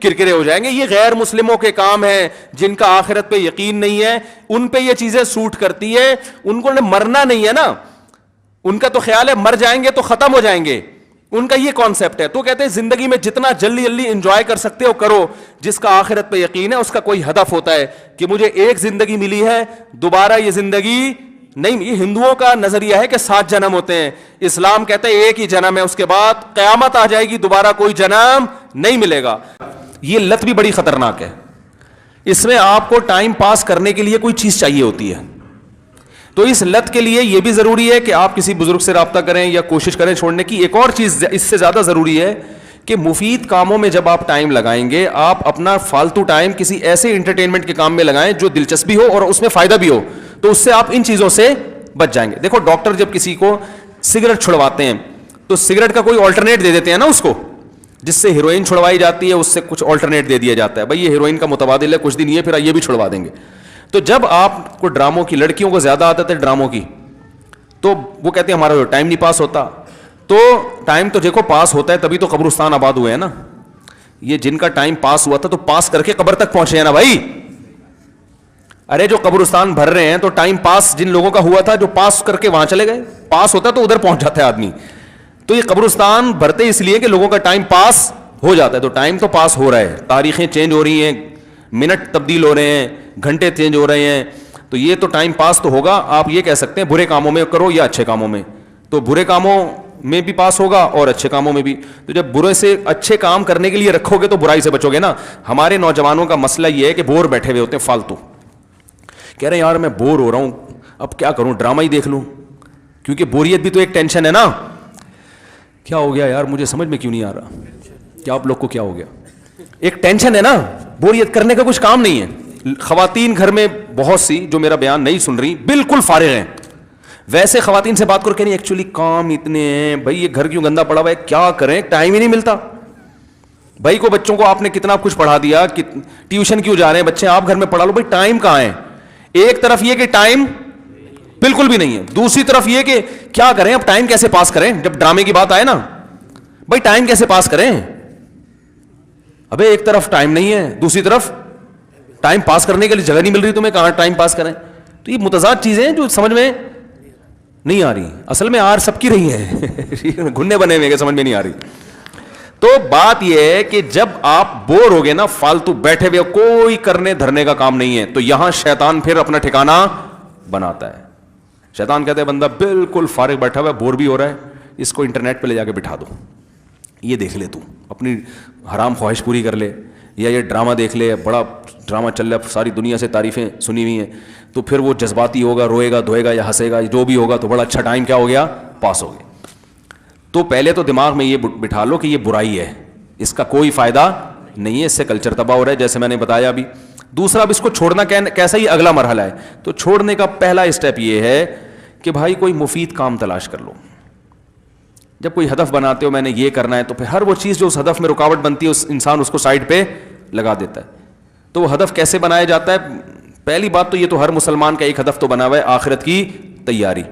کرکرے ہو جائیں گے. یہ غیر مسلموں کے کام ہیں جن کا آخرت پہ یقین نہیں ہے, ان پہ یہ چیزیں سوٹ کرتی ہے. ان کو مرنا نہیں ہے نا, ان کا تو خیال ہے مر جائیں گے تو ختم ہو جائیں گے, ان کا یہ کانسیپٹ ہے. تو کہتے ہیں زندگی میں جتنا جلدی جلدی انجوائے کر سکتے ہو کرو. جس کا آخرت پہ یقین ہے اس کا کوئی ہدف ہوتا ہے کہ مجھے ایک زندگی ملی ہے, دوبارہ یہ زندگی نہیں. یہ ہندوؤں کا نظریہ ہے کہ 7 جنم ہوتے ہیں, اسلام کہتا ہے ایک ہی جنم ہے, اس کے بعد قیامت آ جائے گی, دوبارہ کوئی جنم نہیں ملے گا. یہ لت بھی بڑی خطرناک ہے. اس میں آپ کو ٹائم پاس کرنے کے لیے کوئی چیز چاہیے ہوتی ہے. تو اس لت کے لیے یہ بھی ضروری ہے کہ آپ کسی بزرگ سے رابطہ کریں یا کوشش کریں چھوڑنے کی. ایک اور چیز اس سے زیادہ ضروری ہے کہ مفید کاموں میں جب آپ ٹائم لگائیں گے, آپ اپنا فالتو ٹائم کسی ایسے انٹرٹینمنٹ کے کام میں لگائیں جو دلچسپی ہو اور اس میں فائدہ بھی ہو, تو اس سے آپ ان چیزوں سے بچ جائیں گے. دیکھو ڈاکٹر جب کسی کو سگریٹ چھڑواتے ہیں تو سگریٹ کا کوئی آلٹرنیٹ دے دیتے ہیں نا اس کو, جس سے ہیروئن چھڑوائی جاتی ہے اس سے کچھ آلٹرنیٹ دے دیا جاتا ہے, بھائی یہ ہیروئن کا متبادل ہے, کچھ دن یہ پھر یہ بھی چھڑوا دیں گے. تو جب آپ کو ڈراموں کی, لڑکیوں کو زیادہ عادت ہے ڈراموں کی, تو وہ کہتے ہیں ہمارا ٹائم نہیں پاس ہوتا. تو ٹائم تو دیکھو پاس ہوتا ہے تبھی تو قبرستان آباد ہوئے ہیں نا. یہ جن کا ٹائم پاس ہوا تھا تو پاس کر کے قبر تک پہنچے ہیں نا بھائی. ارے جو قبرستان بھر رہے ہیں تو ٹائم پاس جن لوگوں کا ہوا تھا جو پاس کر کے وہاں چلے گئے. پاس ہوتا تو ادھر پہنچ جاتا ہے آدمی. تو یہ قبرستان بھرتے اس لیے کہ لوگوں کا ٹائم پاس ہو جاتا ہے. تو ٹائم تو پاس ہو رہا ہے, تاریخیں چینج ہو رہی ہیں, منٹ تبدیل ہو رہے ہیں, گھنٹے چینج ہو رہے ہیں, تو یہ تو ٹائم پاس تو ہوگا. آپ یہ کہہ سکتے ہیں برے کاموں میں کرو یا اچھے کاموں میں, تو برے کاموں میں بھی پاس ہوگا اور اچھے کاموں میں بھی. تو جب برے سے اچھے کام کرنے کے لیے رکھو گے تو برائی سے بچو گے نا. ہمارے نوجوانوں کا مسئلہ یہ ہے کہ بور بیٹھے ہوئے ہوتے ہیں فالتو, کہہ رہے ہیں یار میں بور ہو رہا ہوں, اب کیا کروں, ڈرامہ ہی دیکھ لوں, کیونکہ بوریت بھی تو ایک ٹینشن ہے نا. کیا ہو گیا یار, مجھے سمجھ میں کیوں نہیں آ رہا, کیا آپ لوگ کو کیا ہو گیا, ایک ٹینشن ہے نا, بوریت کرنے کا کچھ کام نہیں ہے. خواتین گھر میں بہت سی جو میرا بیان نہیں سن رہی بالکل فارغ ہیں. ویسے خواتین سے بات کرو کہ نہیں ایکچولی کام اتنے ہیں بھائی, یہ گھر کیوں گندا پڑا ہوا ہے, کیا کریں, ٹائم ہی نہیں ملتا. بھائی کو بچوں کو آپ نے کتنا کچھ پڑھا دیا, ٹیوشن کیوں جا رہے ہیں بچے, آپ گھر میں پڑھا لو, بھائی ٹائم کہاں ہے. ایک طرف یہ کہ ٹائم بالکل بھی نہیں ہے, دوسری طرف یہ کہ کیا کریں, اب ٹائم کیسے پاس کریں. جب ڈرامے کی بات آئے نا, بھائی ٹائم کیسے پاس کریں, ابے ایک طرف ٹائم نہیں ہے, دوسری طرف ٹائم پاس کرنے کے لیے جگہ نہیں مل رہی تمہیں, کہاں ٹائم پاس کریں. تو یہ متضاد چیزیں جو سمجھ میں نہیں آ رہی, اصل میں آر سب کی رہی ہے, گھننے بنے ہوئے سمجھ میں نہیں آ رہی. تو بات یہ ہے کہ جب آپ بور ہو گئے نا, فالتو بیٹھے ہوئے کوئی کرنے دھرنے کا کام نہیں ہے, تو یہاں شیطان پھر اپنا ٹھکانہ بناتا ہے. شیطان کہتا ہے بندہ بالکل فارغ بیٹھا ہوا ہے, بور بھی ہو رہا ہے, اس کو انٹرنیٹ پہ لے جا کے بٹھا دو, یہ دیکھ لے تو اپنی حرام خواہش پوری کر لے, یا یہ ڈرامہ دیکھ لے, بڑا ڈرامہ چل رہا ہے, ساری دنیا سے تعریفیں سنی ہوئی ہیں, تو پھر وہ جذباتی ہوگا, روئے گا دھوئے گا یا ہنسے گا, جو بھی ہوگا, تو بڑا اچھا ٹائم کیا ہو گیا, پاس ہو گیا. تو پہلے تو دماغ میں یہ بٹھا لو کہ یہ برائی ہے, اس کا کوئی فائدہ نہیں ہے, اس سے کلچر تباہ ہو رہا ہے جیسے میں نے بتایا ابھی. دوسرا, اب اس کو چھوڑنا کیسا, یہ اگلا مرحلہ ہے. تو چھوڑنے کا پہلا اسٹیپ یہ ہے کہ بھائی کوئی مفید کام تلاش کر لو. جب کوئی ہدف بناتے ہو میں نے یہ کرنا ہے, تو پھر ہر وہ چیز جو اس ہدف میں رکاوٹ بنتی ہے انسان اس کو سائڈ پہ لگا دیتا ہے. تو وہ ہدف کیسے بنایا جاتا ہے, پہلی بات تو یہ تو ہر مسلمان کا ایک ہدف تو بنا ہوا ہے, آخرت کی تیاری.